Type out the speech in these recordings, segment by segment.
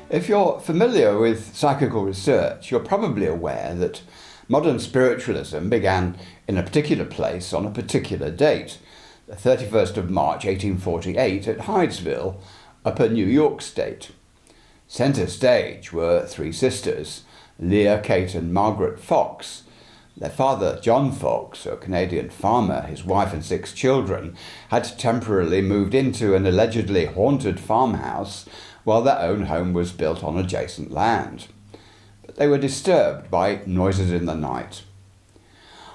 If you're familiar with psychical research, you're probably aware that modern spiritualism began in a particular place on a particular date, the 31st of March 1848 at Hydesville, Upper New York State. Centre stage were three sisters, Leah, Kate and Margaret Fox. Their father, John Fox, a Canadian farmer, his wife and 6 children, had temporarily moved into an allegedly haunted farmhouse while their own home was built on adjacent land. But they were disturbed by noises in the night.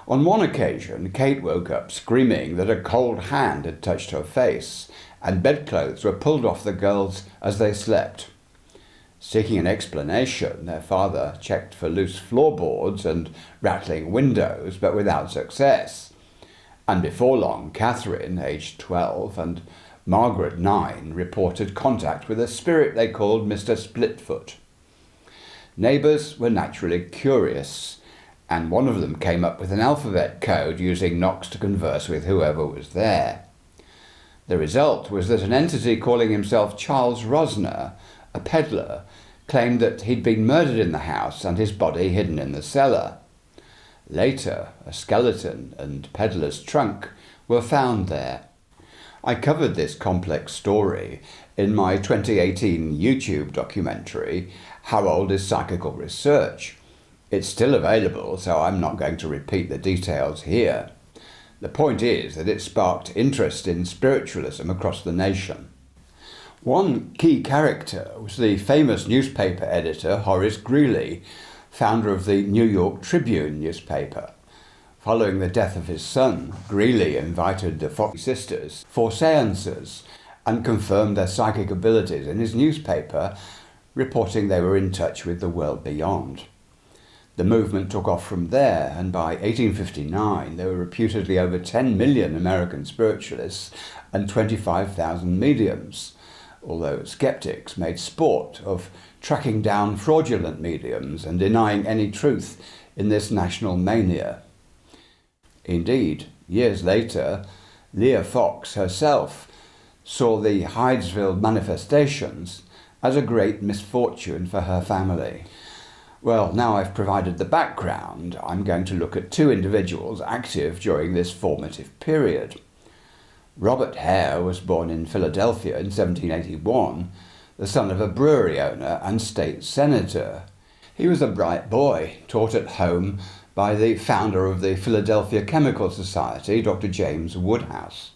On one occasion, Kate woke up screaming that a cold hand had touched her face, and bedclothes were pulled off the girls as they slept. Seeking an explanation, their father checked for loose floorboards and rattling windows, but without success. And before long, Catherine, aged 12, and Margaret, 9, reported contact with a spirit they called Mr. Splitfoot. Neighbours were naturally curious, and one of them came up with an alphabet code using knocks to converse with whoever was there. The result was that an entity calling himself Charles Rosner, a peddler, claimed that he'd been murdered in the house and his body hidden in the cellar. Later, a skeleton and peddler's trunk were found there. I covered this complex story in my 2018 YouTube documentary, How Old is Psychical Research? It's still available, so I'm not going to repeat the details here. The point is that it sparked interest in spiritualism across the nation. One key character was the famous newspaper editor Horace Greeley, founder of the New York Tribune newspaper. Following the death of his son, Greeley invited the Fox sisters for seances and confirmed their psychic abilities in his newspaper, reporting they were in touch with the world beyond. The movement took off from there, and by 1859 there were reputedly over 10 million American spiritualists and 25,000 mediums, although skeptics made sport of tracking down fraudulent mediums and denying any truth in this national mania. Indeed, years later, Leah Fox herself saw the Hydesville manifestations as a great misfortune for her family. Well, now I've provided the background, I'm going to look at 2 individuals active during this formative period. Robert Hare was born in Philadelphia in 1781, the son of a brewery owner and state senator. He was a bright boy, taught at home by the founder of the Philadelphia Chemical Society, Dr. James Woodhouse.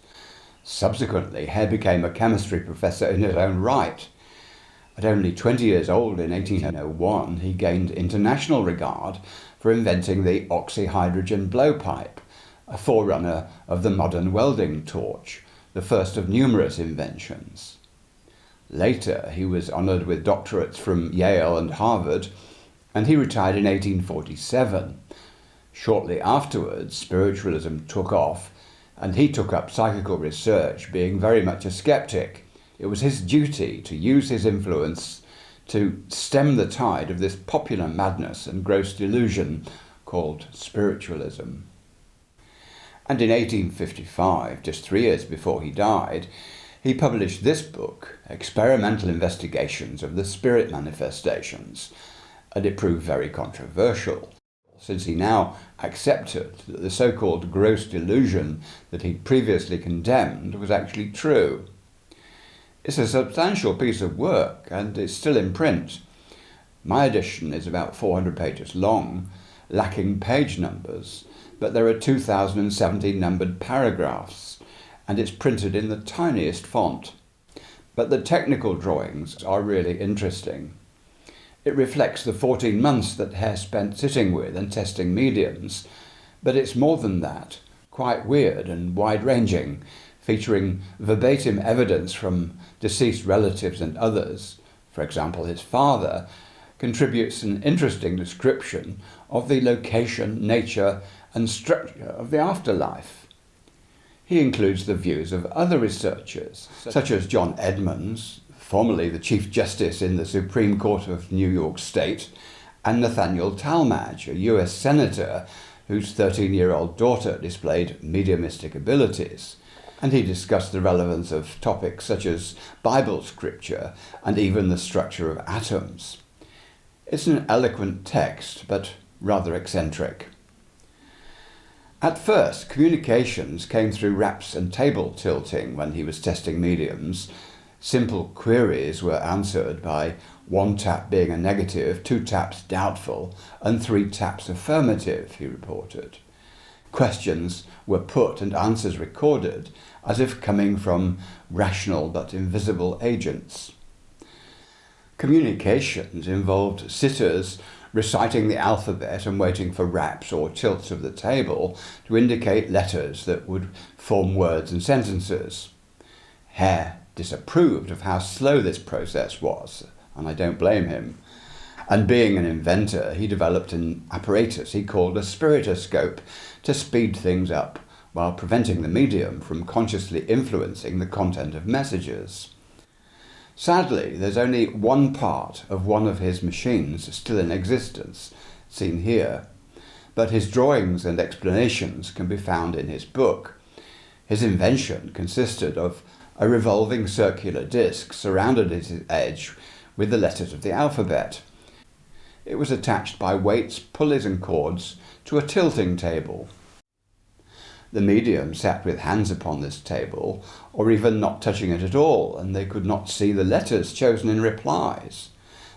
Subsequently, Hare became a chemistry professor in his own right. At only 20 years old in 1801, he gained international regard for inventing the oxyhydrogen blowpipe, a forerunner of the modern welding torch, the first of numerous inventions. Later, he was honoured with doctorates from Yale and Harvard, and he retired in 1847. Shortly afterwards, spiritualism took off, and he took up psychical research, being very much a skeptic. It was his duty to use his influence to stem the tide of this popular madness and gross delusion called spiritualism. And in 1855, just 3 years before he died, he published this book, Experimental Investigations of the Spirit Manifestations, and it proved very controversial, since he now accepted that the so-called gross delusion that he'd previously condemned was actually true. It's a substantial piece of work, and it's still in print. My edition is about 400 pages long, lacking page numbers, but there are 2,017 numbered paragraphs, and it's printed in the tiniest font. But the technical drawings are really interesting. It reflects the 14 months that Hare spent sitting with and testing mediums, but it's more than that, quite weird and wide-ranging, featuring verbatim evidence from deceased relatives and others. For example, his father contributes an interesting description of the location, nature, and structure of the afterlife. He includes the views of other researchers, such as John Edmonds, formerly the Chief Justice in the Supreme Court of New York State, and Nathaniel Talmadge, a US Senator whose 13-year-old daughter displayed mediumistic abilities. and he discussed the relevance of topics such as Bible scripture and even the structure of atoms. It's an eloquent text, but rather eccentric. At first, communications came through raps and table tilting when he was testing mediums. Simple queries were answered by 1 tap being a negative, 2 taps doubtful, and 3 taps affirmative, he reported. Questions were put and answers recorded as if coming from rational but invisible agents. Communications involved sitters reciting the alphabet and waiting for raps or tilts of the table to indicate letters that would form words and sentences. Hare disapproved of how slow this process was, and I don't blame him. And being an inventor, he developed an apparatus he called a Spiritoscope to speed things up while preventing the medium from consciously influencing the content of messages. Sadly, there's only one part of one of his machines still in existence, seen here, but his drawings and explanations can be found in his book. His invention consisted of a revolving circular disc surrounded at its edge with the letters of the alphabet. It was attached by weights, pulleys and cords to a tilting table. The medium sat with hands upon this table, or even not touching it at all, and they could not see the letters chosen in replies.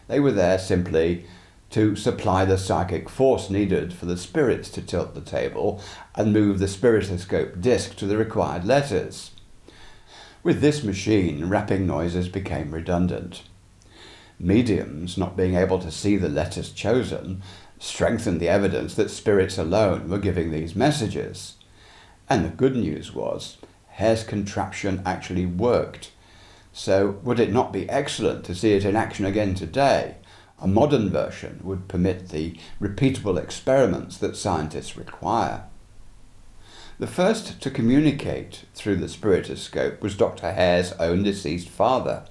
They were there simply to supply the psychic force needed for the spirits to tilt the table and move the spiritoscope disc to the required letters. With this machine, rapping noises became redundant. Mediums, not being able to see the letters chosen, strengthened the evidence that spirits alone were giving these messages. And the good news was, Hare's contraption actually worked. So would it not be excellent to see it in action again today? A modern version would permit the repeatable experiments that scientists require. The first to communicate through the spiritoscope was Dr. Hare's own deceased father.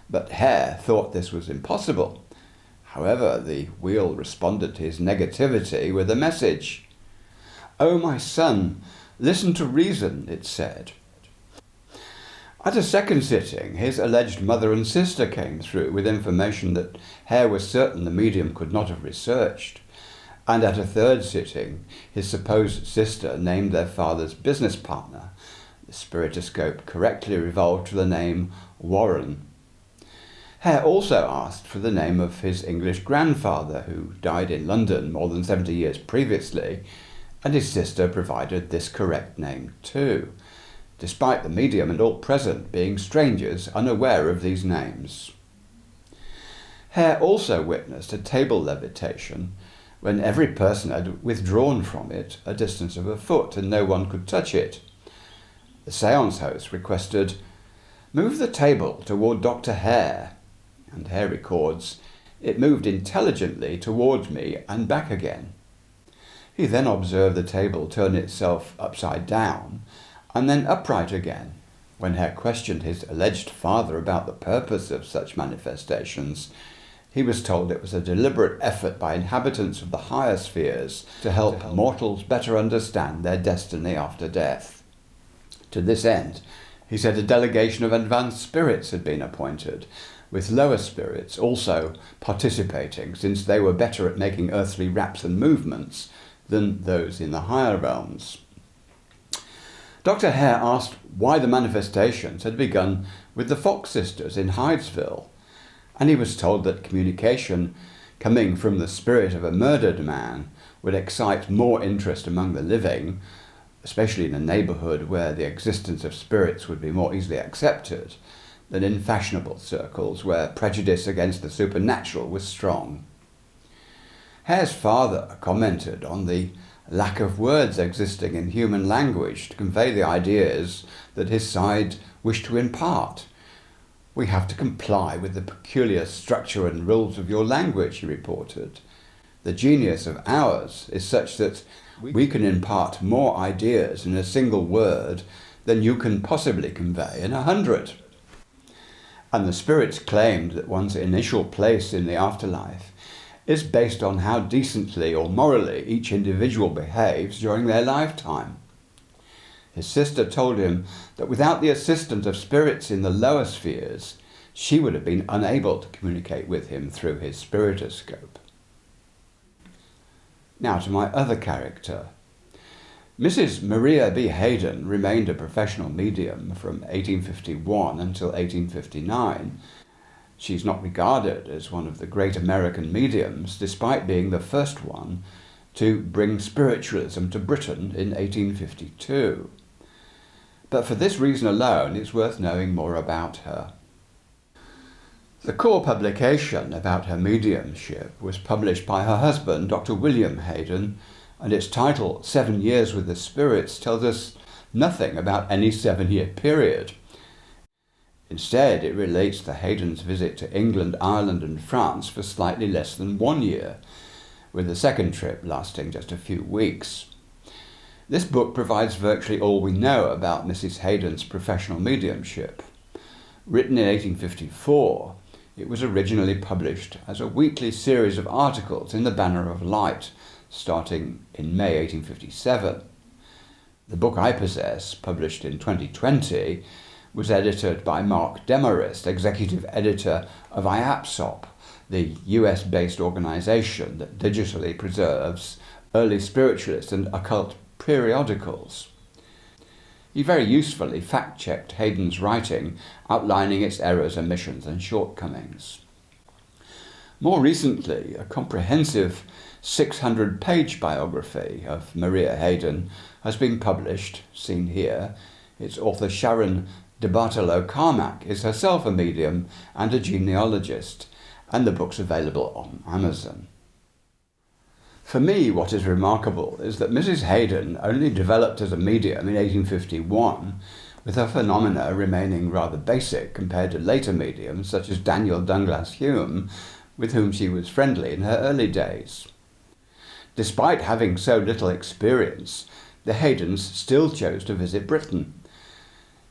But Hare thought this was impossible. However, the wheel responded to his negativity with a message. "Oh, my son, listen to reason," it said. At a second sitting, his alleged mother and sister came through with information that Hare was certain the medium could not have researched. And at a third sitting, his supposed sister named their father's business partner. The spiritoscope correctly revolved to the name Warren. Hare also asked for the name of his English grandfather, who died in London more than 70 years previously, and his sister provided this correct name too, despite the medium and all present being strangers unaware of these names. Hare also witnessed a table levitation when every person had withdrawn from it a distance of a foot and no one could touch it. The séance host requested, "Move the table toward Dr. Hare," and Hare records, "It moved intelligently towards me and back again." He then observed the table turn itself upside down and then upright again. When Hare questioned his alleged father about the purpose of such manifestations, he was told it was a deliberate effort by inhabitants of the higher spheres to help mortals better understand their destiny after death. To this end, he said a delegation of advanced spirits had been appointed, with lower spirits also participating since they were better at making earthly raps and movements than those in the higher realms. Dr. Hare asked why the manifestations had begun with the Fox sisters in Hydesville, and he was told that communication coming from the spirit of a murdered man would excite more interest among the living, especially in a neighbourhood where the existence of spirits would be more easily accepted, than in fashionable circles where prejudice against the supernatural was strong. Hare's father commented on the lack of words existing in human language to convey the ideas that his side wished to impart. "We have to comply with the peculiar structure and rules of your language," he reported. "The genius of ours is such that we can impart more ideas in a single word than you can possibly convey in 100. And the spirits claimed that one's initial place in the afterlife is based on how decently or morally each individual behaves during their lifetime. His sister told him that without the assistance of spirits in the lower spheres, she would have been unable to communicate with him through his spiritoscope. Now to my other character. Mrs. Maria B Hayden remained a professional medium from 1851 until 1859. She's not regarded as one of the great American mediums, despite being the first one to bring spiritualism to Britain in 1852. But for this reason alone, it's worth knowing more about her. The core publication about her mediumship was published by her husband, Dr. William Hayden, and its title, 7 Years with the Spirits, tells us nothing about any 7-year period. Instead, it relates the Haydens' visit to England, Ireland and France for slightly less than 1 year, with the second trip lasting just a few weeks. This book provides virtually all we know about Mrs. Hayden's professional mediumship. Written in 1854, it was originally published as a weekly series of articles in the Banner of Light, starting in May 1857. The book I possess, published in 2020, was edited by Mark Demarest, executive editor of IAPSOP, the US-based organisation that digitally preserves early spiritualist and occult periodicals. He very usefully fact-checked Haydens' writing, outlining its errors, omissions and shortcomings. More recently, a comprehensive 600-page biography of Maria Hayden has been published, seen here. Its author Sharon de Bartolo Carmack is herself a medium and a genealogist, and the book's available on Amazon. For me, what is remarkable is that Mrs. Hayden only developed as a medium in 1851, with her phenomena remaining rather basic compared to later mediums such as Daniel Douglas Hume, with whom she was friendly in her early days. Despite having so little experience, the Haydens still chose to visit Britain.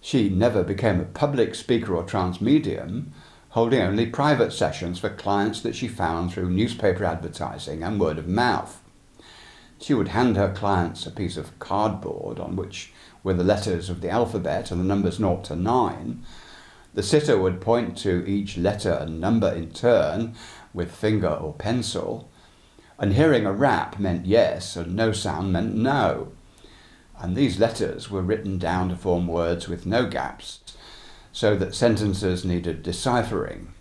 She never became a public speaker or trance medium, holding only private sessions for clients that she found through newspaper advertising and word of mouth. She would hand her clients a piece of cardboard on which were the letters of the alphabet and the numbers 0 to 9. The sitter would point to each letter and number in turn with finger or pencil, and hearing a rap meant yes and no sound meant no. And these letters were written down to form words with no gaps, so that sentences needed deciphering.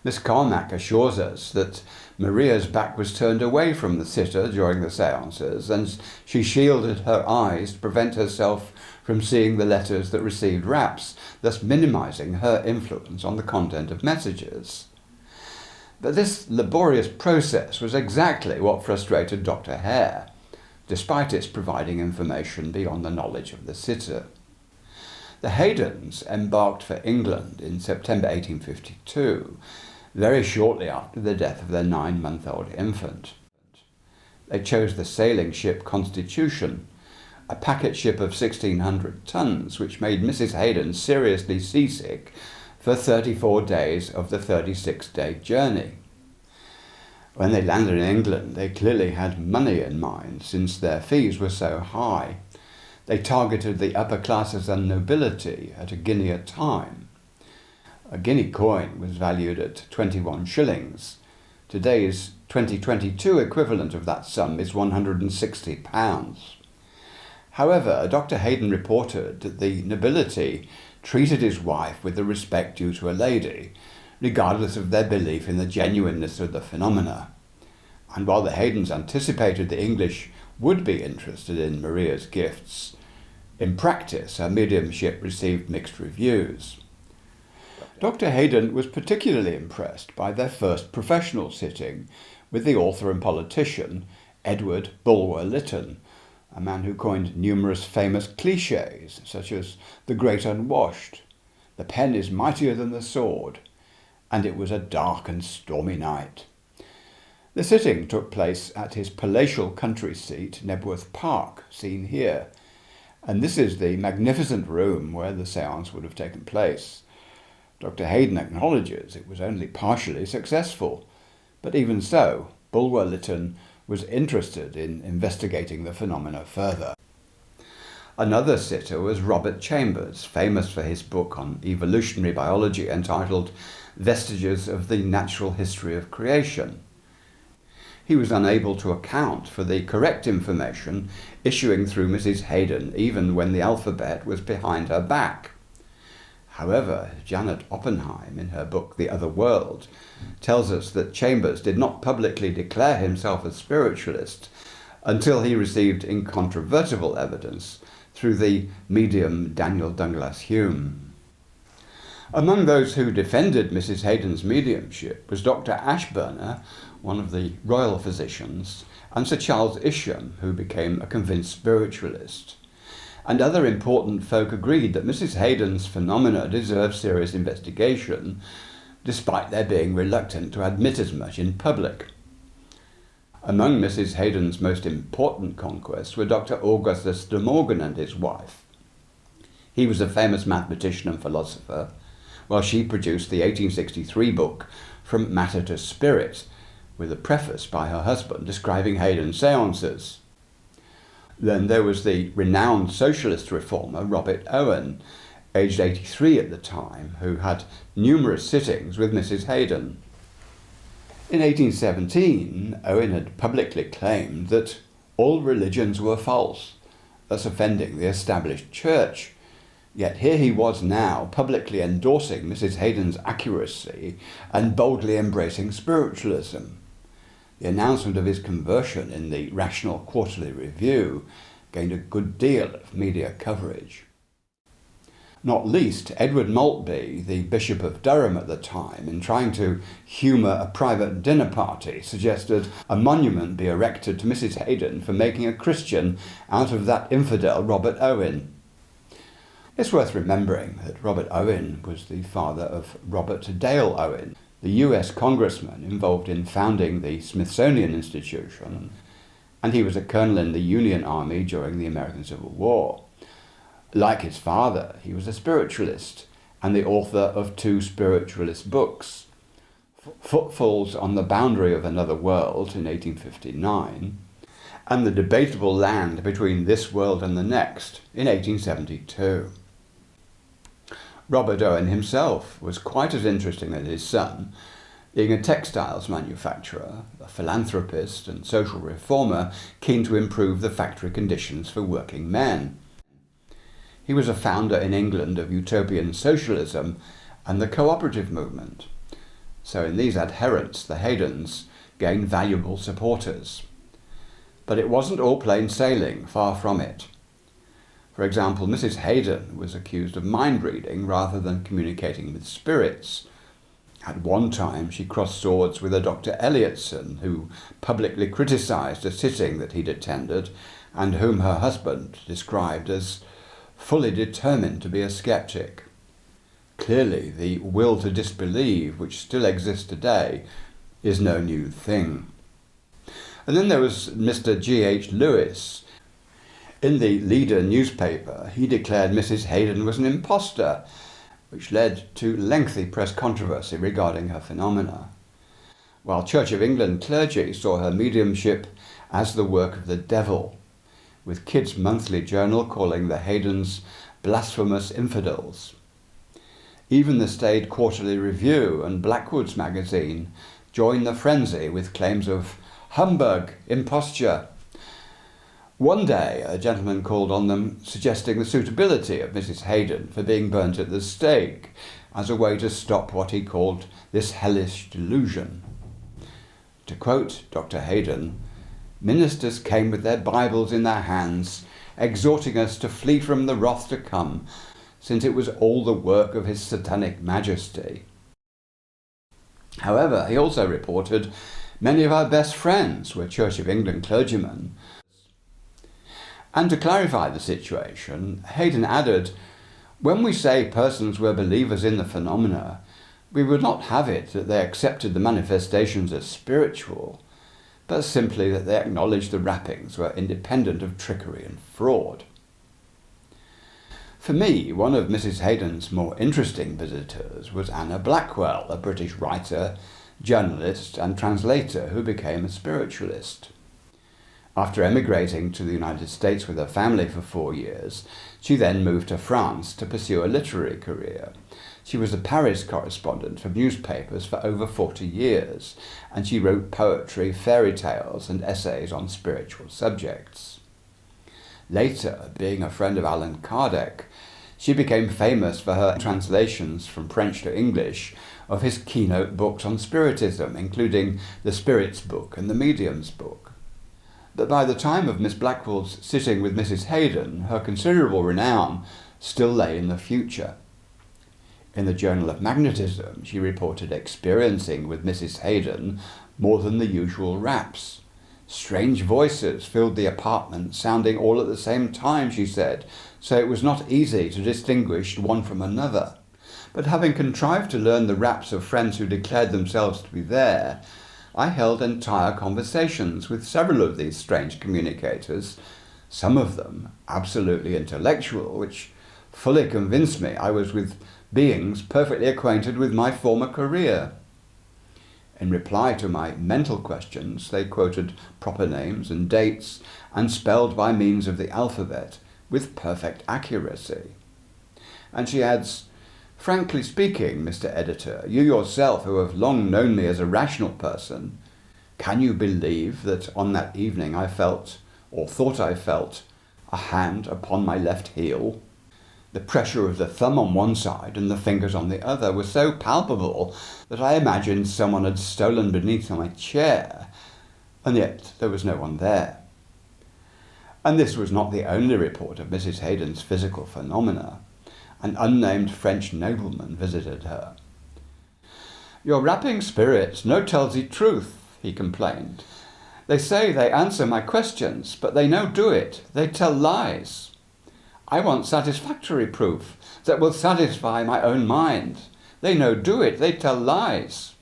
Miss Carmack assures us that Maria's back was turned away from the sitter during the seances, and she shielded her eyes to prevent herself from seeing the letters that received raps, thus minimizing her influence on the content of messages. But this laborious process was exactly what frustrated Dr. Hare, despite its providing information beyond the knowledge of the sitter. The Haydens embarked for England in September 1852, very shortly after the death of their 9-month-old infant. They chose the sailing ship Constitution, a packet ship of 1,600 tons, which made Mrs. Hayden seriously seasick for 34 days of the 36-day journey. When they landed in England, they clearly had money in mind, since their fees were so high. They targeted the upper classes and nobility at a guinea a time. A guinea coin was valued at 21 shillings. Today's 2022 equivalent of that sum is £160. However, Dr. Hayden reported that the nobility treated his wife with the respect due to a lady, regardless of their belief in the genuineness of the phenomena. And while the Haydens anticipated the English would be interested in Maria's gifts, in practice her mediumship received mixed reviews. Dr. Hayden was particularly impressed by their first professional sitting with the author and politician Edward Bulwer-Lytton, a man who coined numerous famous clichés such as "the great unwashed," "the pen is mightier than the sword," and "it was a dark and stormy night." The sitting took place at his palatial country seat, Nebworth Park, seen here, and this is the magnificent room where the séance would have taken place. Dr. Hayden acknowledges it was only partially successful, but even so, Bulwer-Lytton was interested in investigating the phenomena further. Another sitter was Robert Chambers, famous for his book on evolutionary biology entitled Vestiges of the Natural History of Creation. He was unable to account for the correct information issuing through Mrs. Hayden even when the alphabet was behind her back. However, Janet Oppenheim, in her book The Other World, tells us that Chambers did not publicly declare himself a spiritualist until he received incontrovertible evidence through the medium Daniel Douglas Hume. Among those who defended Mrs. Hayden's mediumship was Dr. Ashburner, one of the royal physicians, and Sir Charles Isham, who became a convinced spiritualist. And other important folk agreed that Mrs. Hayden's phenomena deserved serious investigation, despite their being reluctant to admit as much in public. Among Mrs. Hayden's most important conquests were Dr. Augustus de Morgan and his wife. He was a famous mathematician and philosopher, while she produced the 1863 book From Matter to Spirit, with a preface by her husband describing Haydn's séances. Then there was the renowned socialist reformer Robert Owen, aged 83 at the time, who had numerous sittings with Mrs. Hayden. In 1817, Owen had publicly claimed that all religions were false, thus offending the established church. Yet here he was now, publicly endorsing Mrs. Hayden's accuracy and boldly embracing spiritualism. The announcement of his conversion in the Rational Quarterly Review gained a good deal of media coverage. Not least, Edward Maltby, the Bishop of Durham at the time, in trying to humour a private dinner party, suggested a monument be erected to Mrs. Hayden for making a Christian out of that infidel Robert Owen. It's worth remembering that Robert Owen was the father of Robert Dale Owen, the US congressman involved in founding the Smithsonian Institution, and he was a colonel in the Union Army during the American Civil War. Like his father, he was a spiritualist and the author of 2 spiritualist books, Footfalls on the Boundary of Another World in 1859, and The Debatable Land Between This World and the Next in 1872. Robert Owen himself was quite as interesting as his son, being a textiles manufacturer, a philanthropist and social reformer keen to improve the factory conditions for working men. He was a founder in England of utopian socialism and the cooperative movement. So in these adherents, the Haydens gained valuable supporters. But it wasn't all plain sailing, far from it. For example, Mrs. Hayden was accused of mind reading rather than communicating with spirits. At one time, she crossed swords with a Dr. Elliotson, who publicly criticised a sitting that he'd attended and whom her husband described as fully determined to be a skeptic. Clearly, the will to disbelieve, which still exists today, is no new thing. And then there was Mr. G.H. Lewis. In the Leader newspaper, he declared Mrs. Hayden was an impostor, which led to lengthy press controversy regarding her phenomena, while Church of England clergy saw her mediumship as the work of the devil, with Kidd's monthly journal calling the Haydens blasphemous infidels. Even the Staid Quarterly Review and Blackwood's magazine joined the frenzy with claims of humbug, imposture. One day, a gentleman called on them, suggesting the suitability of Mrs. Hayden for being burnt at the stake as a way to stop what he called this hellish delusion. To quote Dr. Hayden, "Ministers came with their Bibles in their hands, exhorting us to flee from the wrath to come, since it was all the work of his satanic majesty." However, he also reported many of our best friends were Church of England clergymen. And to clarify the situation, Hayden added, "When we say persons were believers in the phenomena, we would not have it that they accepted the manifestations as spiritual, but simply that they acknowledged the wrappings were independent of trickery and fraud." For me, one of Mrs. Hayden's more interesting visitors was Anna Blackwell, a British writer, journalist and translator who became a spiritualist. After emigrating to the United States with her family for 4 years, she then moved to France to pursue a literary career. She was a Paris correspondent for newspapers for over 40 years, and she wrote poetry, fairy tales, and essays on spiritual subjects. Later, being a friend of Allan Kardec, she became famous for her translations from French to English of his keynote books on Spiritism, including the Spirit's Book and the Medium's Book. But by the time of Miss Blackwell's sitting with Mrs. Hayden, her considerable renown still lay in the future. In the Journal of Magnetism, she reported experiencing with Mrs. Hayden more than the usual raps. Strange voices filled the apartment, sounding all at the same time, she said, so it was not easy to distinguish one from another. But having contrived to learn the raps of friends who declared themselves to be there, I held entire conversations with several of these strange communicators, some of them absolutely intellectual, which fully convinced me I was with beings perfectly acquainted with my former career. In reply to my mental questions, they quoted proper names and dates and spelled by means of the alphabet with perfect accuracy. And she adds, "Frankly speaking, Mr. Editor, you yourself who have long known me as a rational person, can you believe that on that evening I felt, or thought I felt, a hand upon my left heel? The pressure of the thumb on one side and the fingers on the other was so palpable that I imagined someone had stolen beneath my chair, and yet there was no one there." And this was not the only report of Mrs. Hayden's physical phenomena. An unnamed French nobleman visited her. "Your rapping spirits no tells the truth," he complained. "They say they answer my questions, but they no do it. They tell lies. I want satisfactory proof that will satisfy my own mind. They no do it, they tell lies."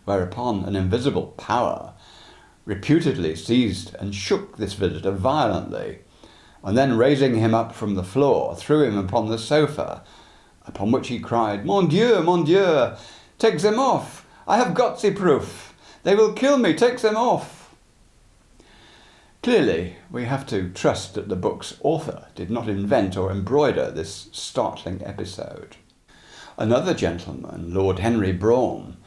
Whereupon an invisible power reputedly seized and shook this visitor violently, and then raising him up from the floor, threw him upon the sofa, upon which he cried, mon Dieu, take them off, I have got the proof, they will kill me, take them off." Clearly, we have to trust that the book's author did not invent or embroider this startling episode. Another gentleman, Lord Henry Brougham,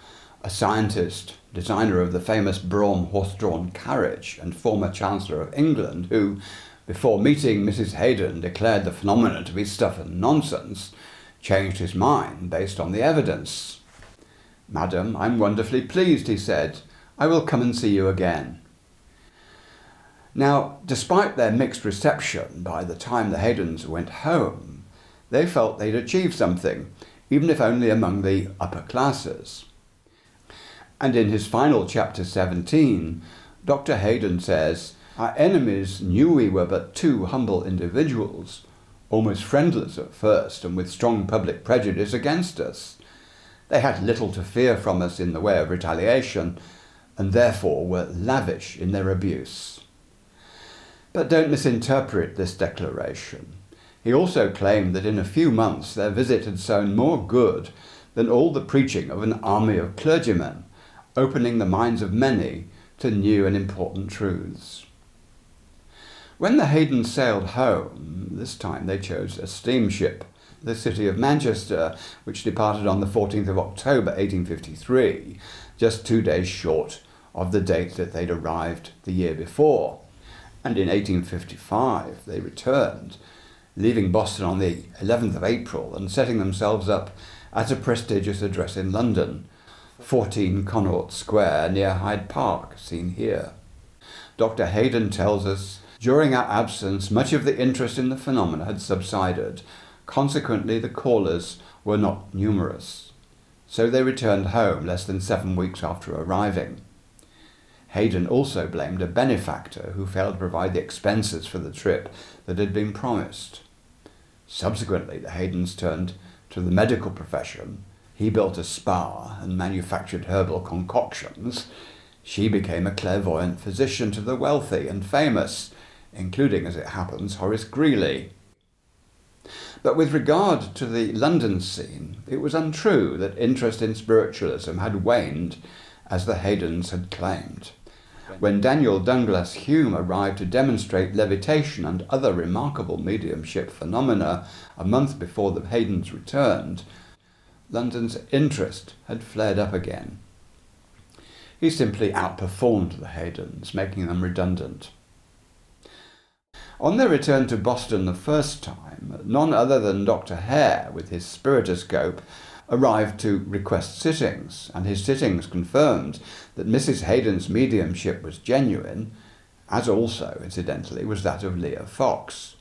a scientist, designer of the famous Brougham horse-drawn carriage and former Chancellor of England, who, before meeting Mrs. Hayden, declared the phenomena to be stuff and nonsense, changed his mind based on the evidence. "Madam, I'm wonderfully pleased," he said. "I will come and see you again." Now, despite their mixed reception, by the time the Haydens went home, they felt they'd achieved something, even if only among the upper classes. And in his final chapter 17, Dr. Hayden says, "Our enemies knew we were but two humble individuals, almost friendless at first and with strong public prejudice against us. They had little to fear from us in the way of retaliation, and therefore were lavish in their abuse." But don't misinterpret this declaration. He also claimed that in a few months their visit had sown more good than all the preaching of an army of clergymen, opening the minds of many to new and important truths. When the Haydens sailed home, this time they chose a steamship, the City of Manchester, which departed on the 14th of October 1853, just 2 days short of the date that they'd arrived the year before. And in 1855 they returned, leaving Boston on the 11th of April and setting themselves up at a prestigious address in London, 14 Connaught Square near Hyde Park, seen here. Dr. Hayden tells us, during our absence, much of the interest in the phenomena had subsided. Consequently, the callers were not numerous. So they returned home less than 7 weeks after arriving. Hayden also blamed a benefactor who failed to provide the expenses for the trip that had been promised. Subsequently, the Haydens turned to the medical profession. He built a spa and manufactured herbal concoctions. She became a clairvoyant physician to the wealthy and famous, including, as it happens, Horace Greeley. But with regard to the London scene, it was untrue that interest in spiritualism had waned, as the Haydens had claimed. when Daniel Douglas Hume arrived to demonstrate levitation and other remarkable mediumship phenomena a month before the Haydens returned, London's interest had flared up again. He simply outperformed the Haydens, making them redundant. On their return to Boston the first time, none other than Dr. Hare, with his Spiritoscope, arrived to request sittings, and his sittings confirmed that Mrs. Hayden's mediumship was genuine, as also, incidentally, was that of Leah Fox.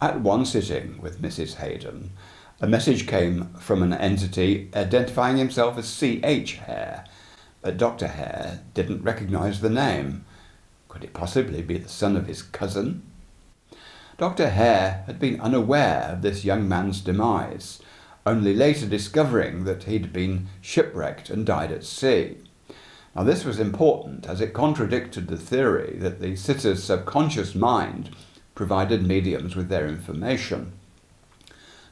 At one sitting with Mrs. Hayden, a message came from an entity identifying himself as C.H. Hare, but Dr. Hare didn't recognise the name. Could it possibly be the son of his cousin? Dr. Hare had been unaware of this young man's demise, only later discovering that he'd been shipwrecked and died at sea. Now this was important, as it contradicted the theory that the sitter's subconscious mind provided mediums with their information.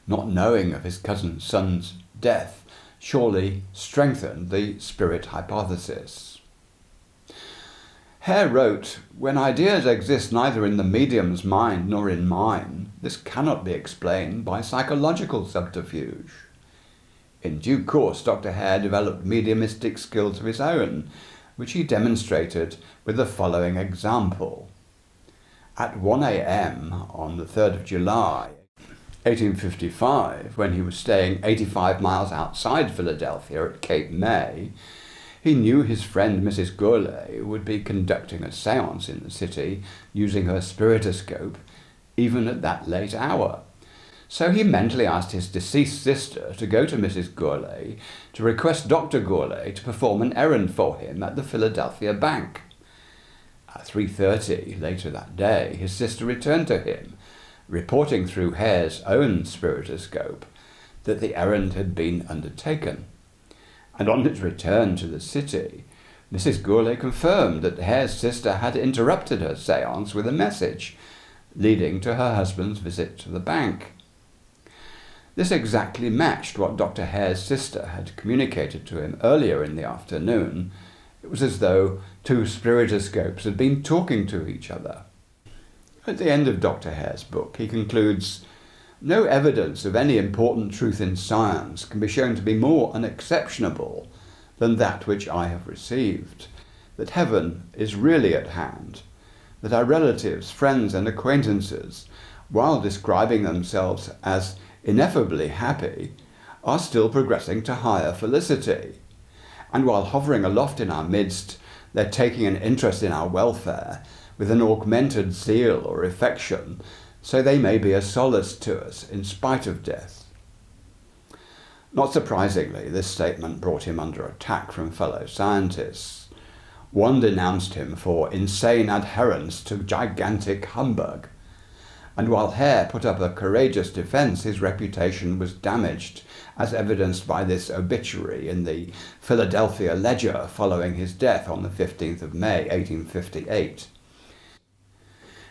Not knowing of his cousin's son's death surely strengthened the spirit hypothesis. Hare wrote, "When ideas exist neither in the medium's mind nor in mine, this cannot be explained by psychological subterfuge." In due course, Dr. Hare developed mediumistic skills of his own, which he demonstrated with the following example. At 1 a.m. on the 3rd of July, 1855, when he was staying 85 miles outside Philadelphia at Cape May, he knew his friend Mrs. Gourlay would be conducting a séance in the city using her Spiritoscope, even at that late hour. So he mentally asked his deceased sister to go to Mrs. Gourlay to request Dr. Gourlay to perform an errand for him at the Philadelphia Bank. At 3:30 later that day, his sister returned to him, reporting through Hare's own Spiritoscope that the errand had been undertaken. And on its return to the city, Mrs. Gourlay confirmed that Hare's sister had interrupted her séance with a message, leading to her husband's visit to the bank. This exactly matched what Dr. Hare's sister had communicated to him earlier in the afternoon. It was as though two Spiritoscopes had been talking to each other. At the end of Dr. Hare's book, he concludes, "No evidence of any important truth in science can be shown to be more unexceptionable than that which I have received, that heaven is really at hand, that our relatives, friends and acquaintances, while describing themselves as ineffably happy, are still progressing to higher felicity, and while hovering aloft in our midst, they're taking an interest in our welfare with an augmented zeal or affection, so they may be a solace to us in spite of death." Not surprisingly, this statement brought him under attack from fellow scientists. One denounced him for insane adherence to gigantic humbug, and while Hare put up a courageous defence, his reputation was damaged, as evidenced by this obituary in the Philadelphia Ledger following his death on the 15th of May, 1858.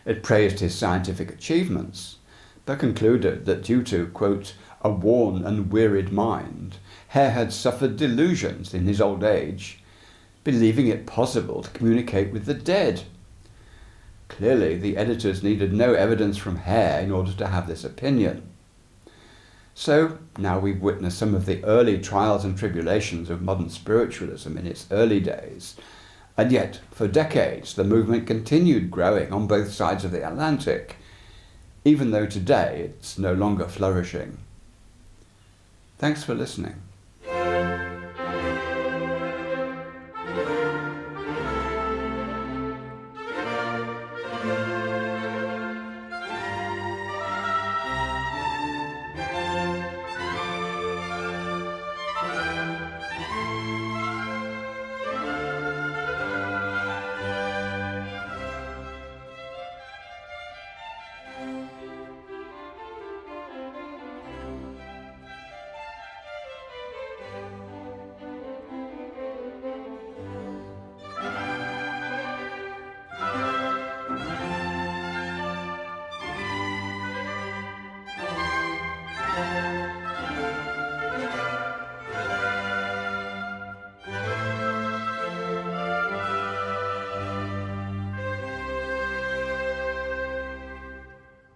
It praised his scientific achievements, but concluded that due to, quote, "a worn and wearied mind, Hare had suffered delusions in his old age, believing it possible to communicate with the dead." Clearly, the editors needed no evidence from Hare in order to have this opinion. So, now we've witnessed some of the early trials and tribulations of modern spiritualism in its early days, and yet, for decades, the movement continued growing on both sides of the Atlantic, even though today it's no longer flourishing. Thanks for listening.